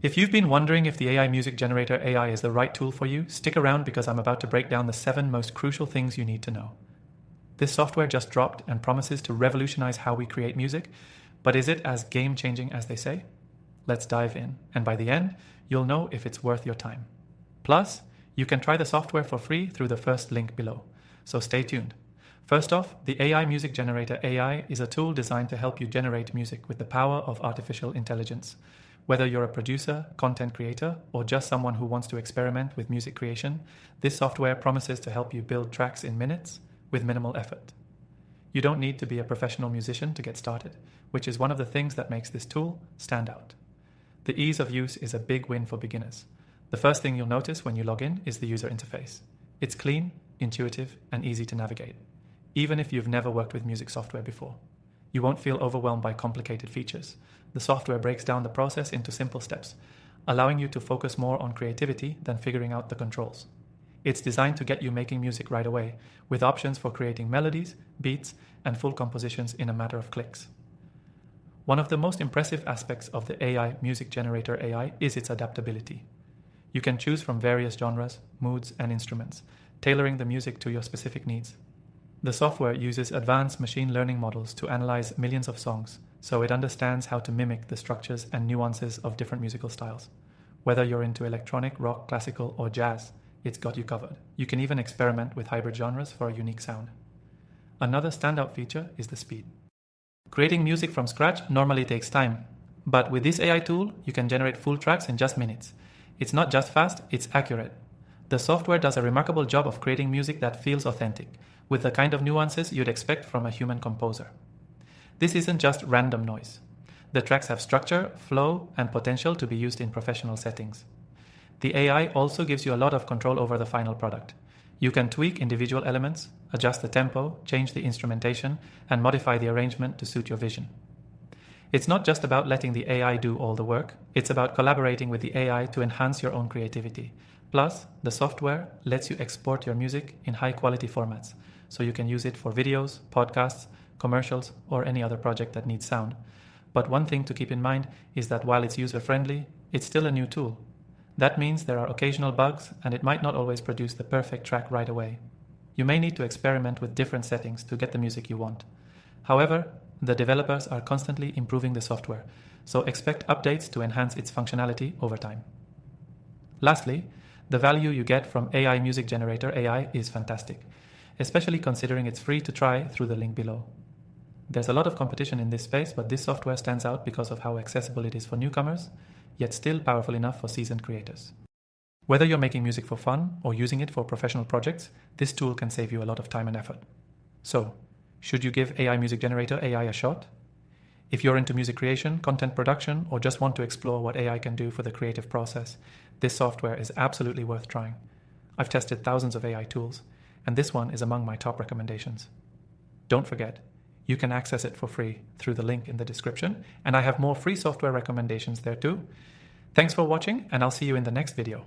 If you've been wondering if the AI Music Generator AI is the right tool for you, stick around because I'm about to break down the 7 most crucial things you need to know. This software just dropped and promises to revolutionize how we create music, but is it as game-changing as they say? Let's dive in, and by the end, you'll know if it's worth your time. Plus, you can try the software for free through the first link below, so stay tuned. First off, the AI Music Generator AI is a tool designed to help you generate music with the power of artificial intelligence. Whether you're a producer, content creator, or just someone who wants to experiment with music creation, this software promises to help you build tracks in minutes with minimal effort. You don't need to be a professional musician to get started, which is one of the things that makes this tool stand out. The ease of use is a big win for beginners. The first thing you'll notice when you log in is the user interface. It's clean, intuitive, and easy to navigate, even if you've never worked with music software before. You won't feel overwhelmed by complicated features. The software breaks down the process into simple steps, allowing you to focus more on creativity than figuring out the controls. It's designed to get you making music right away, with options for creating melodies, beats, and full compositions in a matter of clicks. One of the most impressive aspects of the AI Music Generator AI is its adaptability. You can choose from various genres, moods, and instruments, tailoring the music to your specific needs. The software uses advanced machine learning models to analyze millions of songs, so it understands how to mimic the structures and nuances of different musical styles. Whether you're into electronic, rock, classical, or jazz, it's got you covered. You can even experiment with hybrid genres for a unique sound. Another standout feature is the speed. Creating music from scratch normally takes time, but with this AI tool, you can generate full tracks in just minutes. It's not just fast, it's accurate. The software does a remarkable job of creating music that feels authentic, with the kind of nuances you'd expect from a human composer. This isn't just random noise. The tracks have structure, flow, and potential to be used in professional settings. The AI also gives you a lot of control over the final product. You can tweak individual elements, adjust the tempo, change the instrumentation, and modify the arrangement to suit your vision. It's not just about letting the AI do all the work, it's about collaborating with the AI to enhance your own creativity. Plus, the software lets you export your music in high-quality formats, so you can use it for videos, podcasts, commercials, or any other project that needs sound. But one thing to keep in mind is that while it's user-friendly, it's still a new tool. That means there are occasional bugs, and it might not always produce the perfect track right away. You may need to experiment with different settings to get the music you want. However, the developers are constantly improving the software, so expect updates to enhance its functionality over time. Lastly, the value you get from AI Music Generator AI is fantastic, especially considering it's free to try through the link below. There's a lot of competition in this space, but this software stands out because of how accessible it is for newcomers, yet still powerful enough for seasoned creators. Whether you're making music for fun or using it for professional projects, this tool can save you a lot of time and effort. So, should you give AI Music Generator AI a shot? If you're into music creation, content production, or just want to explore what AI can do for the creative process, this software is absolutely worth trying. I've tested thousands of AI tools, and this one is among my top recommendations. Don't forget, you can access it for free through the link in the description, and I have more free software recommendations there too. Thanks for watching, and I'll see you in the next video.